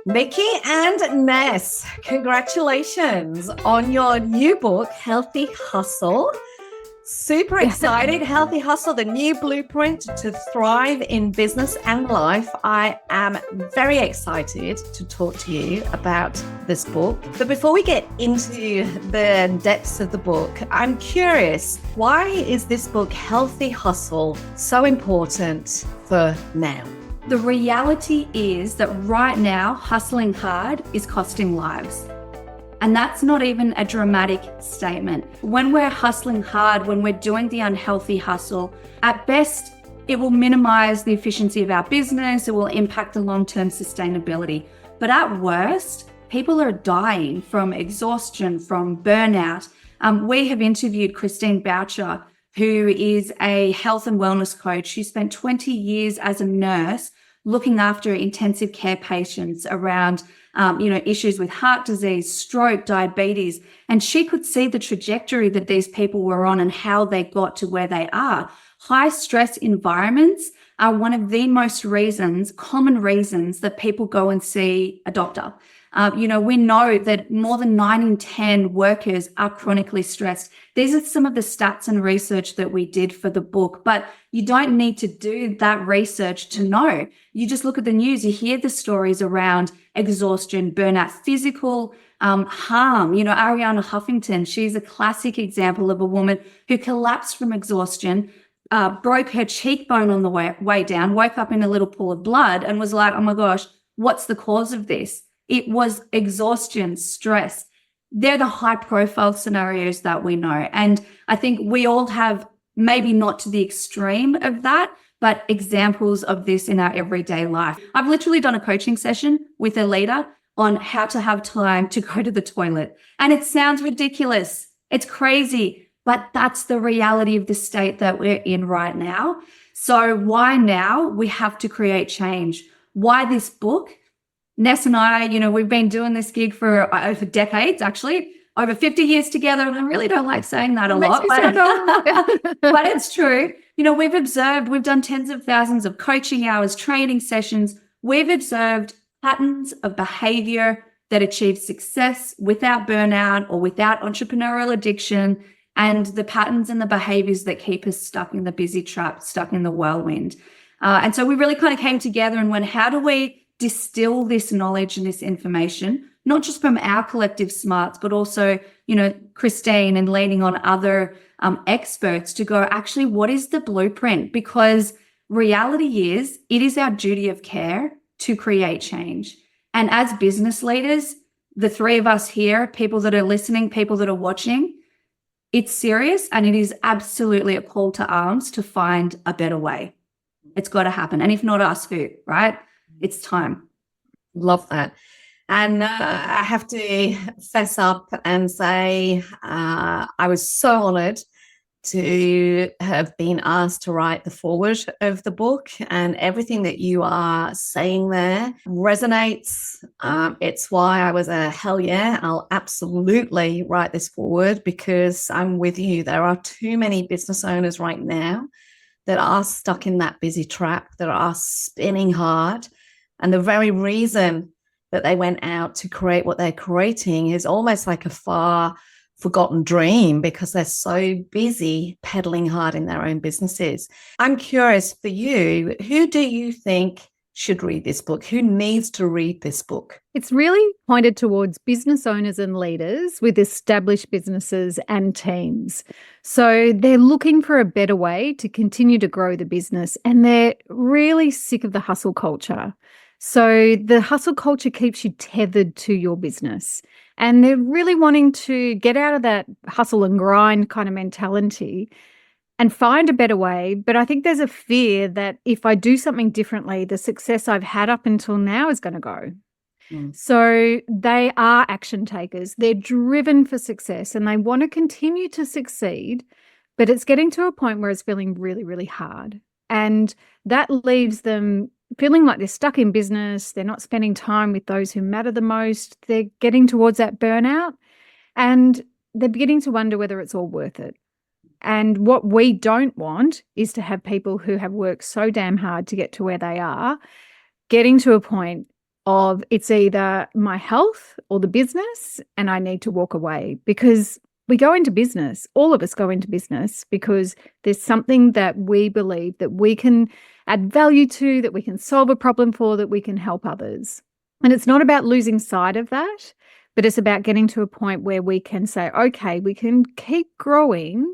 Mickey and Ness, congratulations on your new book, Healthy Hustle. Super excited. Healthy Hustle, the new blueprint to thrive in business and life. I am very excited to talk to you about this book. But before we get into the depths of the book, I'm curious, why is this book, Healthy Hustle, so important for now? The reality is that right now, hustling hard is costing lives. And that's not even a dramatic statement. When we're hustling hard, when we're doing the unhealthy hustle, at best, it will minimize the efficiency of our business. It will impact the long-term sustainability. But at worst, people are dying from exhaustion, from burnout. We have interviewed Christine Boucher, who is a health and wellness coach. She spent 20 years as a nurse looking after intensive care patients around issues with heart disease, stroke, diabetes. And she could see the trajectory that these people were on and how they got to where they are. High stress environments are one of the most common reasons that people go and see a doctor. We know that more than 9 in 10 workers are chronically stressed. These are some of the stats and research that we did for the book, but you don't need to do that research to know. You just look at the news, you hear the stories around exhaustion, burnout, physical harm. Ariana Huffington, she's a classic example of a woman who collapsed from exhaustion, broke her cheekbone on the way down, woke up in a little pool of blood and was like, oh my gosh, what's the cause of this? It was exhaustion, stress. They're the high profile scenarios that we know. And I think we all have, maybe not to the extreme of that, but examples of this in our everyday life. I've literally done a coaching session with a leader on how to have time to go to the toilet. And it sounds ridiculous. It's crazy, but that's the reality of the state that we're in right now. So why now? We have to create change. Why this book? Ness and I, we've been doing this gig for over decades, actually, over 50 years together. And I really don't like saying that a lot, but it's true. We've done tens of thousands of coaching hours, training sessions. We've observed patterns of behavior that achieve success without burnout or without entrepreneurial addiction, and the patterns and the behaviors that keep us stuck in the busy trap, stuck in the whirlwind. And so we really kind of came together and went, how do we distill this knowledge and this information, not just from our collective smarts, but also, Christine and leaning on other experts to go, actually, what is the blueprint? Because reality is, it is our duty of care to create change. And as business leaders, the three of us here, people that are listening, people that are watching, it's serious and it is absolutely a call to arms to find a better way. It's got to happen. And if not us, who, right? It's time. Love that. And I have to fess up and say I was so honored to have been asked to write the foreword of the book, and everything that you are saying there resonates. It's why I was hell yeah, I'll absolutely write this foreword, because I'm with you. There are too many business owners right now that are stuck in that busy trap, that are spinning hard. And the very reason that they went out to create what they're creating is almost like a far forgotten dream, because they're so busy pedaling hard in their own businesses. I'm curious for you, who do you think should read this book? Who needs to read this book? It's really pointed towards business owners and leaders with established businesses and teams. So they're looking for a better way to continue to grow the business, and they're really sick of the hustle culture. So the hustle culture keeps you tethered to your business, and they're really wanting to get out of that hustle and grind kind of mentality and find a better way. But I think there's a fear that if I do something differently, the success I've had up until now is going to go. So they are action takers. They're driven for success and they want to continue to succeed, but it's getting to a point where it's feeling really, really hard. And that leaves them feeling like they're stuck in business. They're not spending time with those who matter the most. They're getting towards that burnout, and they're beginning to wonder whether it's all worth it. And what we don't want is to have people who have worked so damn hard to get to where they are, getting to a point of it's either my health or the business, and I need to walk away, because we go into business, all of us go into business because there's something that we believe that we can add value to, that we can solve a problem for, that we can help others. And it's not about losing sight of that, but it's about getting to a point where we can say, okay, we can keep growing,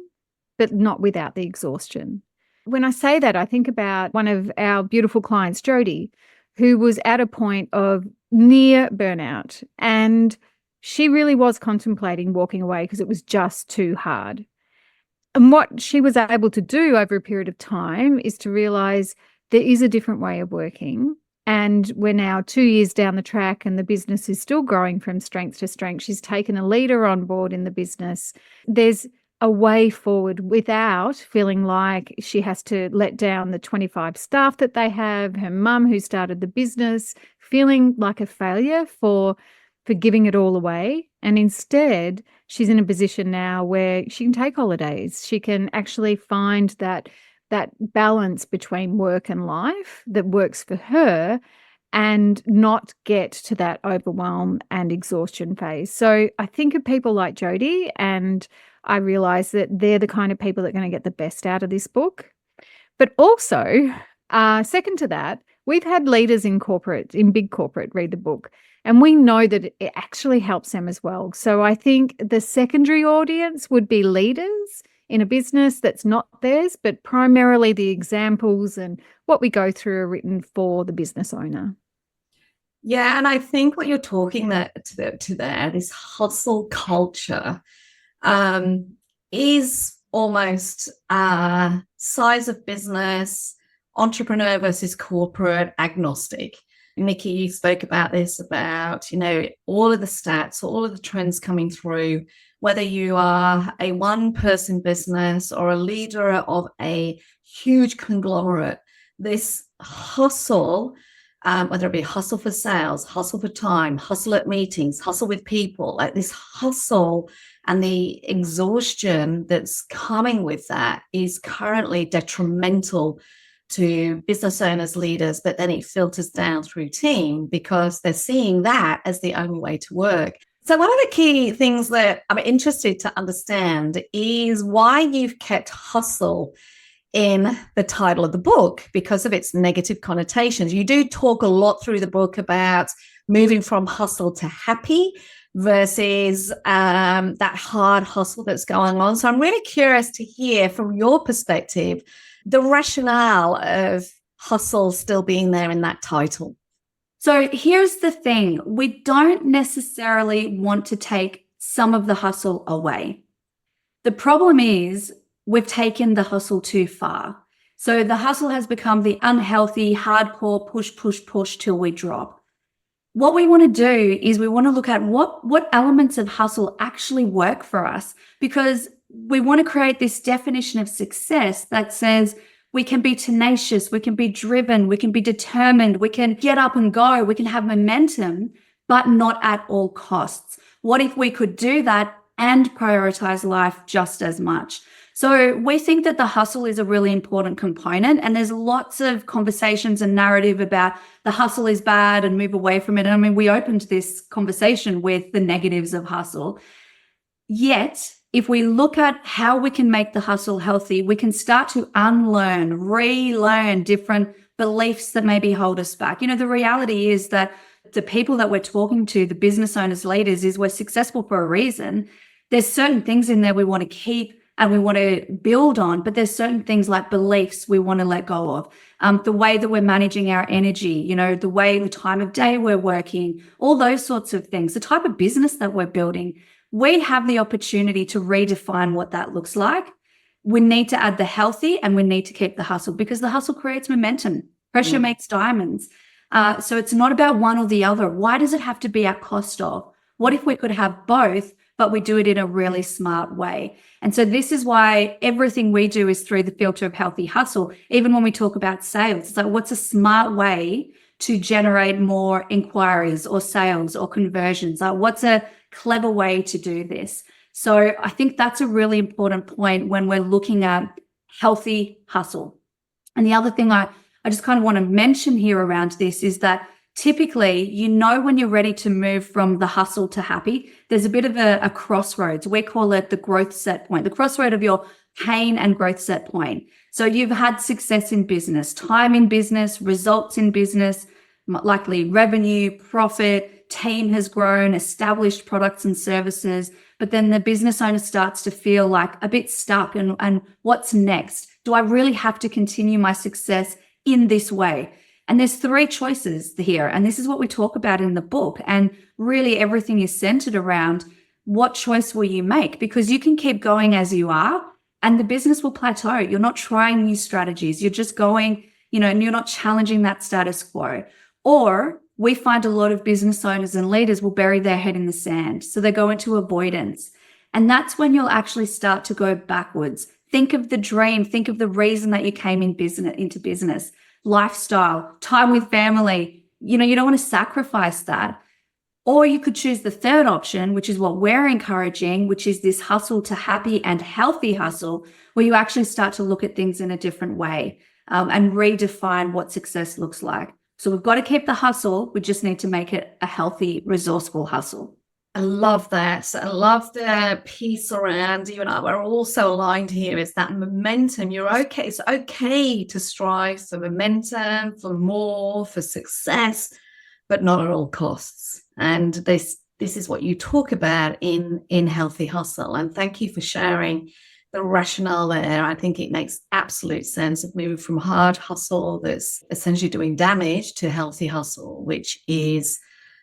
but not without the exhaustion. When I say that, I think about one of our beautiful clients, Jody, who was at a point of near burnout, and she really was contemplating walking away because it was just too hard. And what she was able to do over a period of time is to realize there is a different way of working. And we're now 2 years down the track and the business is still growing from strength to strength. She's taken a leader on board in the business. There's a way forward without feeling like she has to let down the 25 staff that they have, her mum who started the business, feeling like a failure for giving it all away. And instead, she's in a position now where she can take holidays. She can actually find that balance between work and life that works for her and not get to that overwhelm and exhaustion phase. So I think of people like Jody, and I realize that they're the kind of people that are going to get the best out of this book. But also, second to that, we've had leaders in big corporate, read the book, and we know that it actually helps them as well. So I think the secondary audience would be leaders in a business that's not theirs, but primarily the examples and what we go through are written for the business owner. Yeah, and I think what you're talking to there, this hustle culture, is almost size of business, entrepreneur versus corporate, agnostic. Nicky, you spoke about this, about, all of the stats, all of the trends coming through, whether you are a one-person business or a leader of a huge conglomerate, this hustle, whether it be hustle for sales, hustle for time, hustle at meetings, hustle with people, like this hustle and the exhaustion that's coming with that is currently detrimental to business owners, leaders, but then it filters down through team because they're seeing that as the only way to work. So one of the key things that I'm interested to understand is why you've kept hustle in the title of the book because of its negative connotations. You do talk a lot through the book about moving from hustle to happy versus that hard hustle that's going on. So I'm really curious to hear from your perspective the rationale of hustle still being there in that title. So here's the thing. We don't necessarily want to take some of the hustle away. The problem is we've taken the hustle too far. So the hustle has become the unhealthy, hardcore push till we drop. What we want to do is we want to look at what elements of hustle actually work for us, because we want to create this definition of success that says we can be tenacious, we can be driven, we can be determined, we can get up and go, we can have momentum, but not at all costs. What if we could do that and prioritize life just as much? So we think that the hustle is a really important component, and there's lots of conversations and narrative about the hustle is bad and move away from it. And I mean, we opened this conversation with the negatives of hustle. Yet, if we look at how we can make the hustle healthy, we can start to unlearn, relearn different beliefs that maybe hold us back. The reality is that the people that we're talking to, the business owners, leaders, is we're successful for a reason. There's certain things in there we want to keep and we want to build on, but there's certain things like beliefs we want to let go of. The way that we're managing our energy, the time of day we're working, all those sorts of things, the type of business that we're building. We have the opportunity to redefine what that looks like. We need to add the healthy and we need to keep the hustle, because the hustle creates momentum. Pressure makes diamonds. So it's not about one or the other. Why does it have to be at cost of? What if we could have both, but we do it in a really smart way? And so this is why everything we do is through the filter of healthy hustle. Even when we talk about sales, it's like, what's a smart way to generate more inquiries or sales or conversions? What's a clever way to do this? So I think that's a really important point when we're looking at healthy hustle. And the other thing I just kind of want to mention here around this is that typically, you know when you're ready to move from the hustle to happy. There's a bit of a crossroads. We call it the growth set point, the crossroad of your pain and growth set point. So you've had success in business, time in business, results in business, likely revenue, profit, team has grown, established products and services, but then the business owner starts to feel like a bit stuck and what's next? Do I really have to continue my success in this way? And there's 3 choices here. And this is what we talk about in the book. And really everything is centered around what choice will you make? Because you can keep going as you are and the business will plateau. You're not trying new strategies. You're just going, and you're not challenging that status quo. Or we find a lot of business owners and leaders will bury their head in the sand. So they go into avoidance. And that's when you'll actually start to go backwards. Think of the dream. Think of the reason that you came into business. Lifestyle, time with family. You don't want to sacrifice that. Or you could choose the third option, which is what we're encouraging, which is this hustle to happy and healthy hustle, where you actually start to look at things in a different way and redefine what success looks like. So we've got to keep the hustle. We just need to make it a healthy, resourceful hustle. I love that. I love the piece around you and I. We're also aligned here. It's that momentum. It's okay to strive for momentum, for more, for success, but not at all costs. And this is what you talk about in Healthy Hustle. And thank you for sharing the rationale there. I think it makes absolute sense of moving from hard hustle that's essentially doing damage to healthy hustle, which is,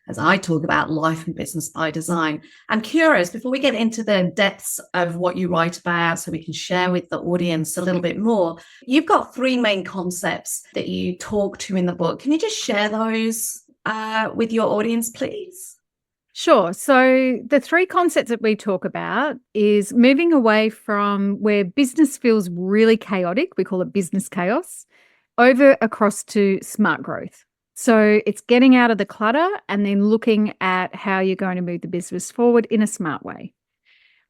as I talk about, life and business by design. I'm curious, before we get into the depths of what you write about, so we can share with the audience a little bit more, you've got 3 main concepts that you talk to in the book. Can you just share those with your audience, please? Sure. So the 3 concepts that we talk about is moving away from where business feels really chaotic, we call it business chaos, over across to smart growth. So it's getting out of the clutter and then looking at how you're going to move the business forward in a smart way.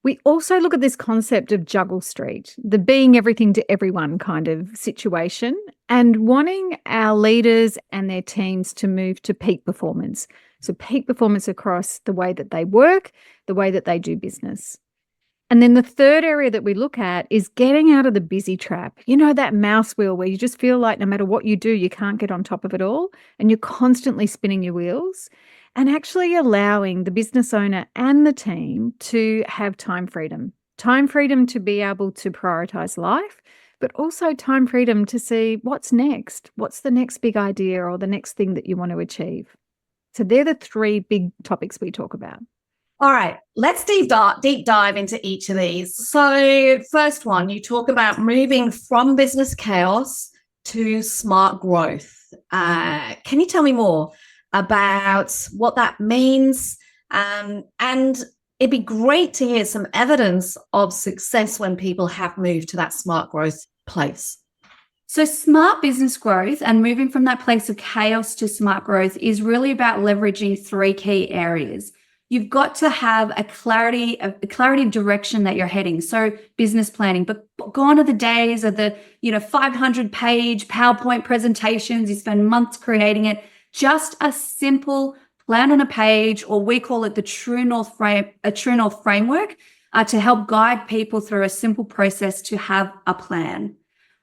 We also look at this concept of Juggle Street, the being everything to everyone kind of situation, and wanting our leaders and their teams to move to peak performance. So peak performance across the way that they work, the way that they do business. And then the third area that we look at is getting out of the busy trap. That mouse wheel where you just feel like no matter what you do, you can't get on top of it all and you're constantly spinning your wheels, and actually allowing the business owner and the team to have time freedom to be able to prioritize life, but also time freedom to see what's next. What's the next big idea or the next thing that you want to achieve? So they're the 3 big topics we talk about. All right, let's deep dive into each of these. So first one, you talk about moving from business chaos to smart growth. Can you tell me more about what that means? And it'd be great to hear some evidence of success when people have moved to that smart growth place. So smart business growth and moving from that place of chaos to smart growth is really about leveraging 3 key areas. You've got to have a clarity of direction that you're heading. So business planning, but gone are the days of the 500-page PowerPoint presentations. You spend months creating it. Just a simple plan on a page, or we call it the True North framework, to help guide people through a simple process to have a plan.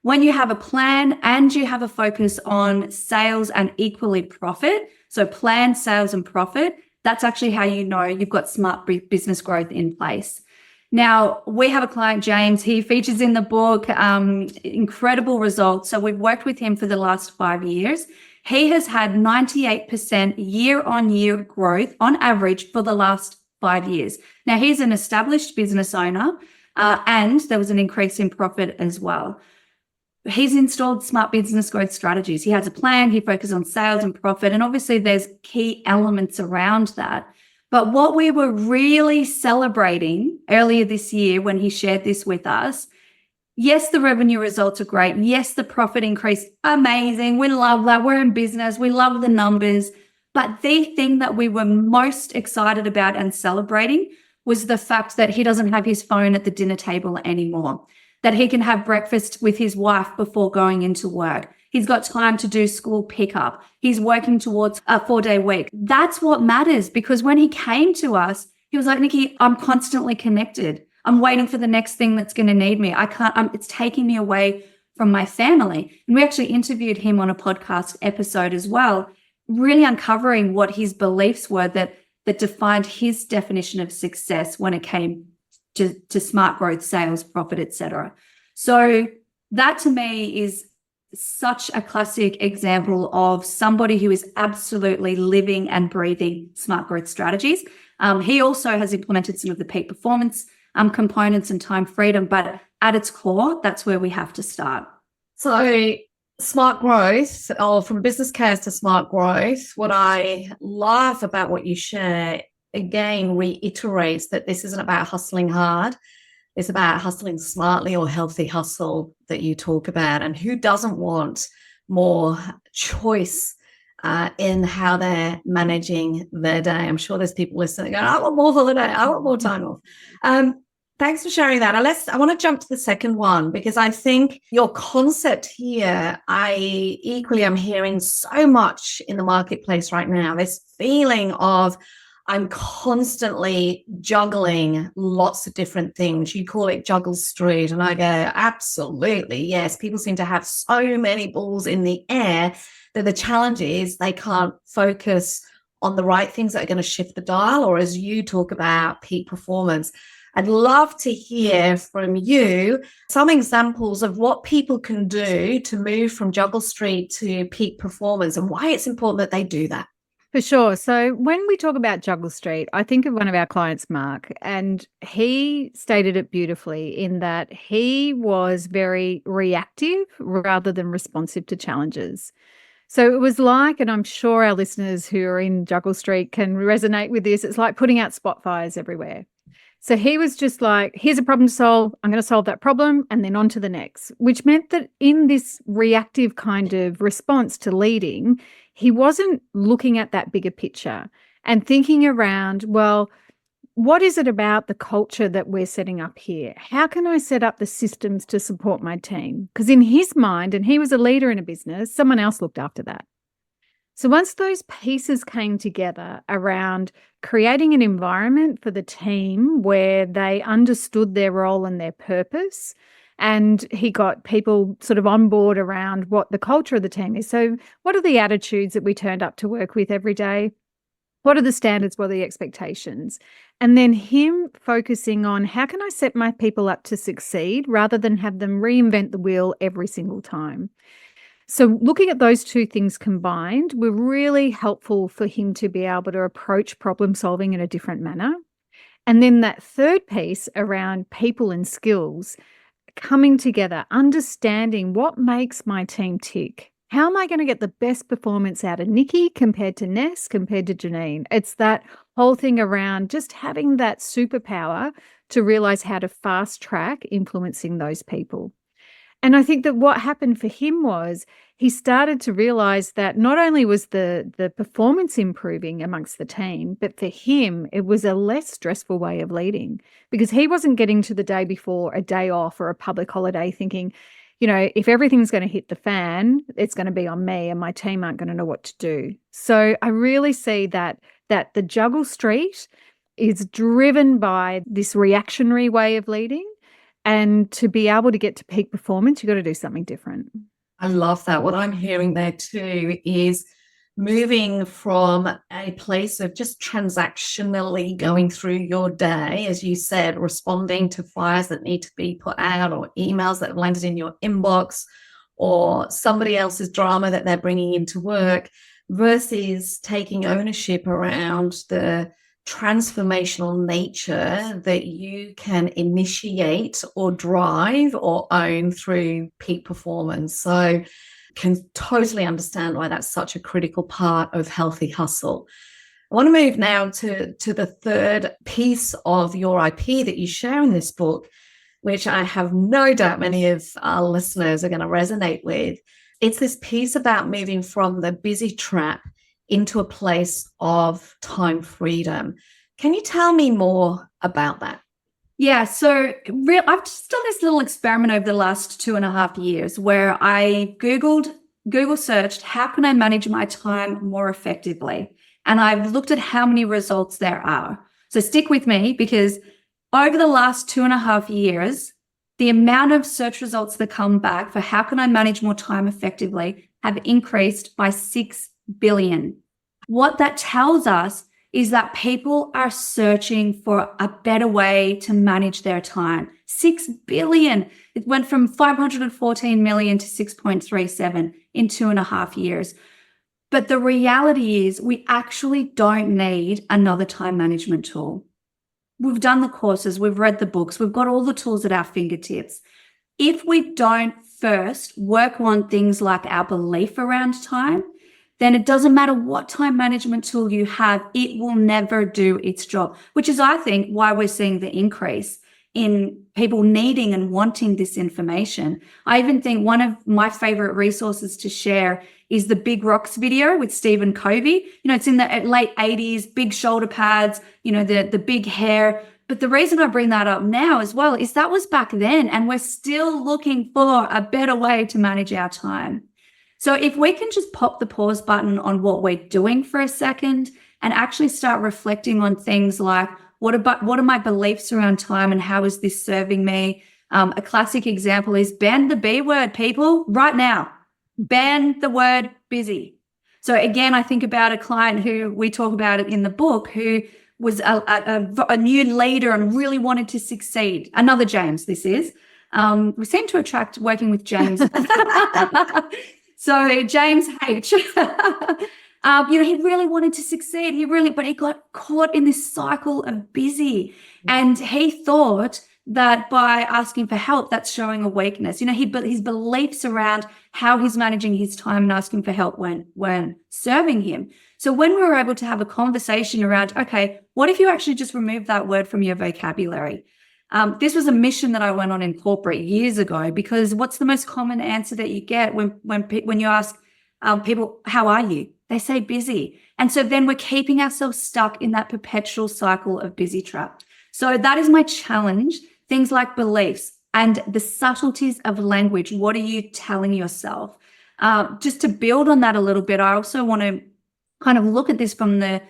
When you have a plan and you have a focus on sales and equally profit, so plan, sales, and profit, that's actually how you know you've got smart business growth in place. Now, we have a client, James. He features in the book, incredible results. So we've worked with him for the last 5 years. He has had 98% year-on-year growth on average for the last 5 years. Now, he's an established business owner, and there was an increase in profit as well. He's installed smart business growth strategies. He has a plan. He focuses on sales and profit. And obviously there's key elements around that. But what we were really celebrating earlier this year when he shared this with us, yes, the revenue results are great. Yes, the profit increase, amazing. We love that. We're in business. We love the numbers. But the thing that we were most excited about and celebrating was the fact that he doesn't have his phone at the dinner table anymore, that he can have breakfast with his wife before going into work. He's got time to do school pickup. He's working towards a 4-day week. That's what matters, because when he came to us, he was like, Nicky, I'm constantly connected. I'm waiting for the next thing that's going to need me. I can't, it's taking me away from my family. And we actually interviewed him on a podcast episode as well, really uncovering what his beliefs were that defined his definition of success when it came to smart growth, sales, profit, etc. So that to me is such a classic example of somebody who is absolutely living and breathing smart growth strategies. He also has implemented some of the peak performance components and time freedom, but at its core, that's where we have to start. So smart growth, or from business case to smart growth, what I love about what you share, again, reiterates that this isn't about hustling hard. It's about hustling smartly, or healthy hustle that you talk about. And who doesn't want more choice in how they're managing their day? I'm sure there's people listening going, I want more holiday, I want more time off. Thanks for sharing that. I want to jump to the second one, because I think your concept here, I equally am hearing so much in the marketplace right now, this feeling of I'm constantly juggling lots of different things. You call it Juggle Street. And I go, absolutely, yes. People seem to have so many balls in the air that the challenge is they can't focus on the right things that are going to shift the dial, or as you talk about, peak performance. I'd love to hear from you some examples of what people can do to move from Juggle Street to peak performance, and why it's important that they do that. For sure. So when we talk about Juggle Street, I think of one of our clients, Mark, and he stated it beautifully in that he was very reactive rather than responsive to challenges. So it was like, and I'm sure our listeners who are in Juggle Street can resonate with this, it's like putting out spot fires everywhere. So he was just like, here's a problem to solve. I'm going to solve that problem and then on to the next, which meant that in this reactive kind of response to leading, he wasn't looking at that bigger picture and thinking around, well, what is it about the culture that we're setting up here? How can I set up the systems to support my team? Because in his mind, and he was a leader in a business, someone else looked after that. So once those pieces came together around creating an environment for the team where they understood their role and their purpose, and he got people sort of on board around what the culture of the team is. So what are the attitudes that we turned up to work with every day? What are the standards? What are the expectations? And then him focusing on how can I set my people up to succeed rather than have them reinvent the wheel every single time. So looking at those two things combined were really helpful for him to be able to approach problem solving in a different manner. And then that third piece around people and skills coming together, understanding what makes my team tick. How am I going to get the best performance out of Nicky compared to Ness, compared to Janine? It's that whole thing around just having that superpower to realize how to fast track influencing those people. And I think that what happened for him was he started to realize that not only was the performance improving amongst the team, but for him, it was a less stressful way of leading, because he wasn't getting to the day before a day off or a public holiday thinking, you know, if everything's going to hit the fan, it's going to be on me and my team aren't going to know what to do. So I really see that the Juggle Street is driven by this reactionary way of leading. And to be able to get to peak performance, you've got to do something different. I love that. What I'm hearing there too is moving from a place of just transactionally going through your day, as you said, responding to fires that need to be put out, or emails that have landed in your inbox, or somebody else's drama that they're bringing into work, versus taking ownership around the transformational nature that you can initiate or drive or own through peak performance. So can totally understand why that's such a critical part of healthy hustle. I want to move now to the third piece of your IP that you share in this book, which I have no doubt many of our listeners are going to resonate with. It's this piece about moving from the busy trap into a place of time freedom. Can you tell me more about that? Yeah, so I've just done this little experiment over the last 2.5 years where I Googled Google searched, how can I manage my time more effectively? And I've looked at how many results there are. So stick with me, because over the last 2.5 years, the amount of search results that come back for how can I manage more time effectively have increased by 6 billion. What that tells us is that people are searching for a better way to manage their time. 6 billion. It went from 514 million to 6.37 in 2.5 years. But the reality is we actually don't need another time management tool. We've done the courses, we've read the books, we've got all the tools at our fingertips. If we don't first work on things like our belief around time, then it doesn't matter what time management tool you have, it will never do its job, which is, I think, why we're seeing the increase in people needing and wanting this information. I even think one of my favorite resources to share is the Big Rocks video with Stephen Covey. It's in the late 80s, big shoulder pads, the big hair. But the reason I bring that up now as well is that was back then, and we're still looking for a better way to manage our time. So if we can just pop the pause button on what we're doing for a second and actually start reflecting on things like, what are my beliefs around time and how is this serving me? A classic example is ban the B word, people, right now. Ban the word busy. So again, I think about a client who we talk about it in the book, who was a new leader and really wanted to succeed. Another James, this is. We seem to attract working with James. So James H, he really wanted to succeed. But he got caught in this cycle of busy, and he thought that by asking for help, that's showing a weakness. His beliefs around how he's managing his time and asking for help weren't serving him. So when we were able to have a conversation around, okay, what if you actually just remove that word from your vocabulary? This was a mission that I went on in corporate years ago, because what's the most common answer that you get when you ask people, how are you? They say busy. And so then we're keeping ourselves stuck in that perpetual cycle of busy trap. So that is my challenge. Things like beliefs and the subtleties of language. What are you telling yourself? Just to build on that a little bit, I also want to kind of look at this from the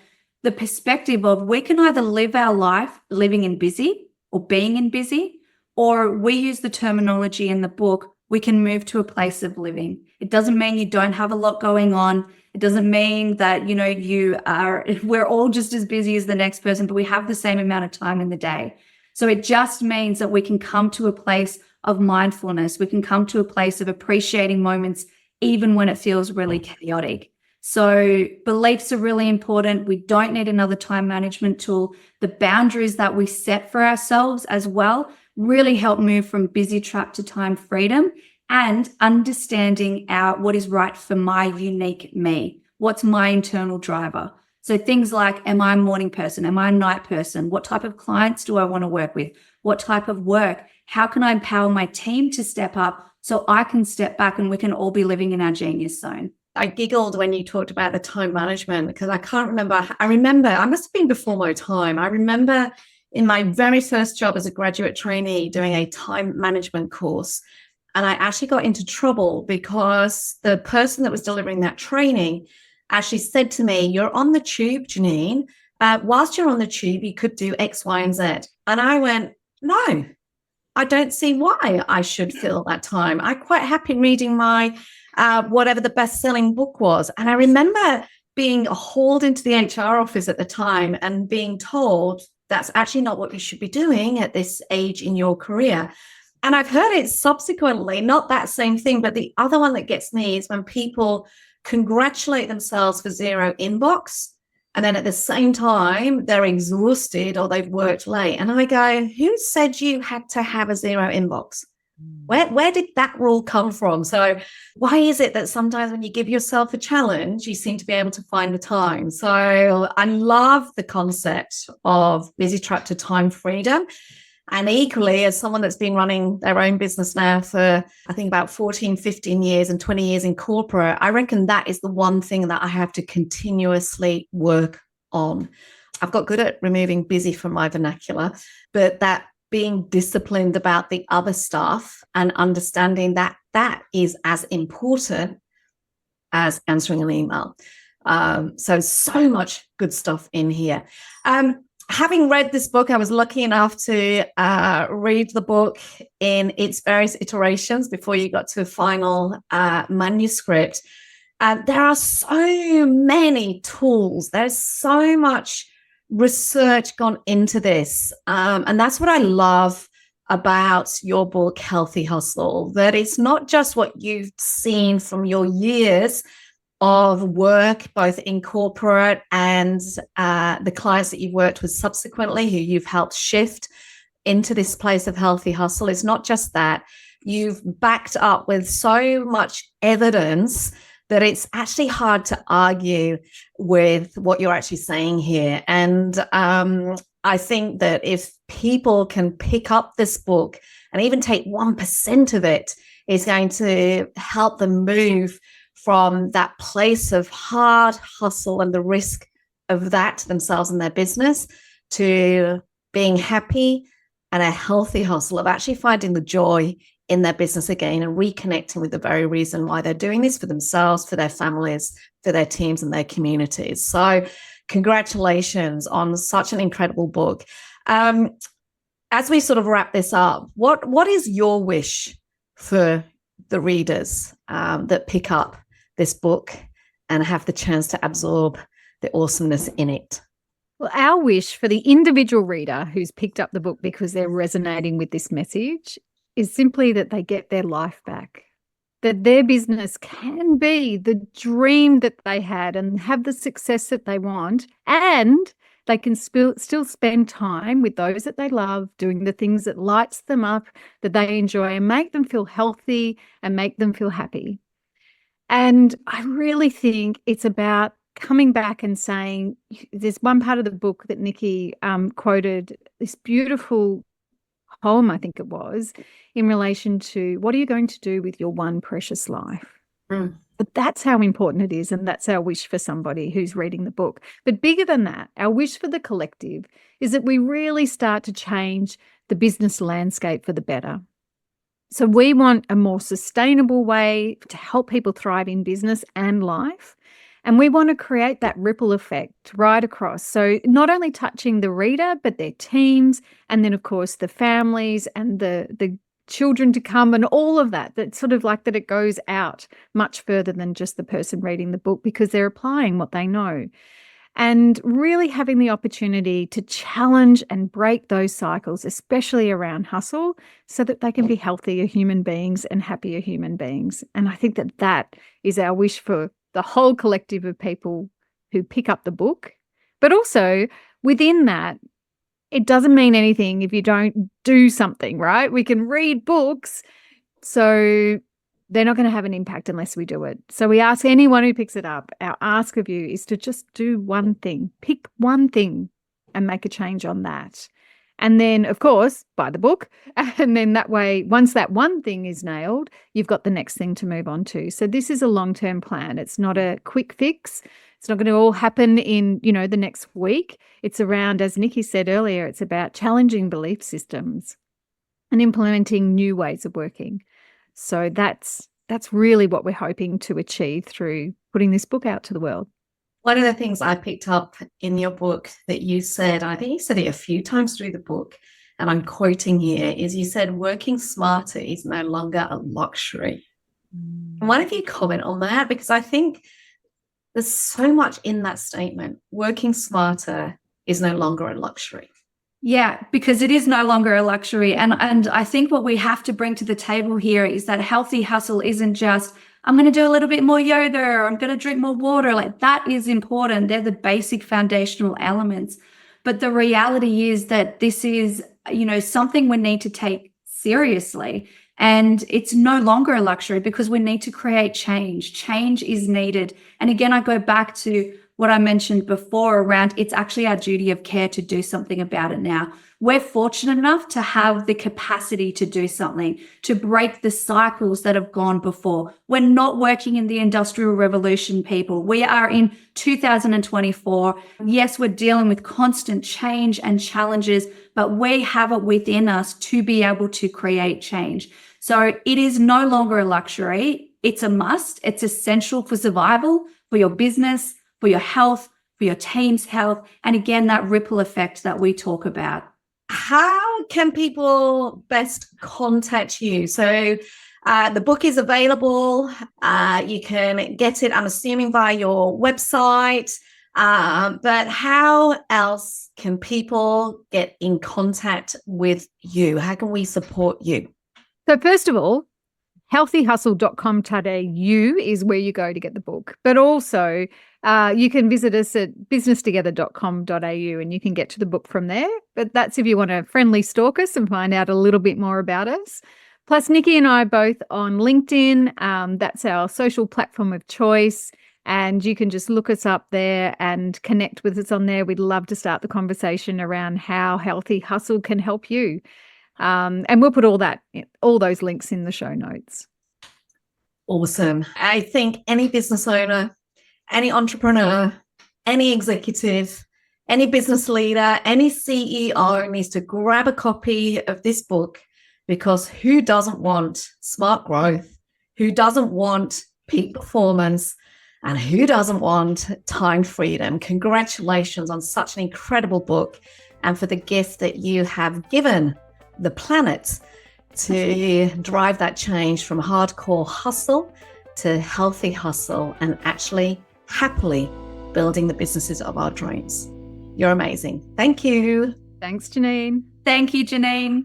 perspective of, we can either live our life living in busy or being in busy, or we use the terminology in the book, we can move to a place of living. It doesn't mean you don't have a lot going on. It doesn't mean that, we're all just as busy as the next person, but we have the same amount of time in the day. So it just means that we can come to a place of mindfulness. We can come to a place of appreciating moments, even when it feels really chaotic. So beliefs are really important. We don't need another time management tool. The boundaries that we set for ourselves as well really help move from busy trap to time freedom, and understanding what is right for my unique me. What's my internal driver? So things like, am I a morning person? Am I a night person? What type of clients do I want to work with? What type of work? How can I empower my team to step up so I can step back and we can all be living in our genius zone? I giggled when you talked about the time management, because I can't remember. I remember, I must have been before my time. I remember in my very first job as a graduate trainee doing a time management course. And I actually got into trouble because the person that was delivering that training actually said to me, "You're on the tube, Janine. Whilst you're on the tube, you could do X, Y, and Z." And I went, "No, I don't see why I should fill that time. I'm quite happy reading my whatever the best-selling book was." And I remember being hauled into the HR office at the time and being told that's actually not what you should be doing at this age in your career. And I've heard it subsequently, not that same thing, but the other one that gets me is when people congratulate themselves for zero inbox, and then at the same time they're exhausted or they've worked late. And I go, who said you had to have a zero inbox? Where did that rule come from? So why is it that sometimes when you give yourself a challenge, you seem to be able to find the time? So I love the concept of busy trap to time freedom. And equally, as someone that's been running their own business now for, I think, about 14, 15 years and 20 years in corporate, I reckon that is the one thing that I have to continuously work on. I've got good at removing busy from my vernacular, but that being disciplined about the other stuff and understanding that that is as important as answering an email. So much good stuff in here. Having read this book, I was lucky enough to read the book in its various iterations before you got to a final manuscript. There are so many tools. There's so much research gone into this. And that's what I love about your book, Healthy Hustle, that it's not just what you've seen from your years of work, both in corporate and the clients that you've worked with subsequently, who you've helped shift into this place of healthy hustle. It's not just that. You've backed up with so much evidence that it's actually hard to argue with what you're actually saying here. And I think that if people can pick up this book and even take 1% of it, it's going to help them move from that place of hard hustle and the risk of that to themselves and their business to being happy and a healthy hustle of actually finding the joy in their business again and reconnecting with the very reason why they're doing this, for themselves, for their families, for their teams and their communities. So congratulations on such an incredible book. As we sort of wrap this up, what is your wish for the readers that pick up this book and have the chance to absorb the awesomeness in it? Well, our wish for the individual reader who's picked up the book because they're resonating with this message is simply that they get their life back, that their business can be the dream that they had and have the success that they want, and they can still spend time with those that they love, doing the things that lights them up, that they enjoy, and make them feel healthy and make them feel happy. And I really think it's about coming back and saying, there's one part of the book that Nicky quoted, this beautiful poem, I think it was, in relation to what are you going to do with your one precious life? But that's how important it is, and that's our wish for somebody who's reading the book. But bigger than that, our wish for the collective is that we really start to change the business landscape for the better. So we want a more sustainable way to help people thrive in business and life. And we want to create that ripple effect right across. So not only touching the reader, but their teams, and then, of course, the families and the children to come and all of that. That's sort of like that it goes out much further than just the person reading the book, because they're applying what they know. And really having the opportunity to challenge and break those cycles, especially around hustle, so that they can be healthier human beings and happier human beings. And I think that that is our wish for the whole collective of people who pick up the book. But also within that, it doesn't mean anything if you don't do something, right? We can read books, so they're not going to have an impact unless we do it. So we ask anyone who picks it up, our ask of you is to just do one thing, pick one thing and make a change on that. And then, of course, buy the book. And then that way, once that one thing is nailed, you've got the next thing to move on to. So this is a long-term plan. It's not a quick fix. It's not going to all happen in, the next week. It's around, as Nicky said earlier, it's about challenging belief systems and implementing new ways of working. So that's really what we're hoping to achieve through putting this book out to the world. One of the things I picked up in your book that you said, I think you said it a few times through the book, and I'm quoting here, is you said working smarter is no longer a luxury. Why don't you comment on that? Because I think there's so much in that statement. Working smarter is no longer a luxury. Yeah, because it is no longer a luxury. And I think what we have to bring to the table here is that healthy hustle isn't just, I'm going to do a little bit more yoga, or I'm going to drink more water. Like, that is important. They're the basic foundational elements. But the reality is that this is, something we need to take seriously. And it's no longer a luxury, because we need to create change. Change is needed. And again, I go back to what I mentioned before around it's actually our duty of care to do something about it now. We're fortunate enough to have the capacity to do something, to break the cycles that have gone before. We're not working in the Industrial Revolution, people. We are in 2024. Yes, we're dealing with constant change and challenges, but we have it within us to be able to create change. So it is no longer a luxury. It's a must. It's essential for survival, for your business, for your health, for your team's health. And again, that ripple effect that we talk about. How can people best contact you? So the book is available. You can get it, I'm assuming, via your website. But how else can people get in contact with you? How can we support you? So first of all, healthyhustle.com.au is where you go to get the book. But also you can visit us at businesstogether.com.au and you can get to the book from there. But that's if you want to friendly stalk us and find out a little bit more about us. Plus, Nicky and I are both on LinkedIn. That's our social platform of choice. And you can just look us up there and connect with us on there. We'd love to start the conversation around how Healthy Hustle can help you. And we'll put all those links in the show notes. Awesome. I think any business owner, any entrepreneur, any executive, any business leader, any CEO needs to grab a copy of this book, because who doesn't want smart growth? Who doesn't want peak performance? And who doesn't want time freedom? Congratulations on such an incredible book, and for the gift that you have given the planet to drive that change from hardcore hustle to healthy hustle and actually happily building the businesses of our dreams. You're amazing. Thank you. Thanks, Janine. Thank you, Janine.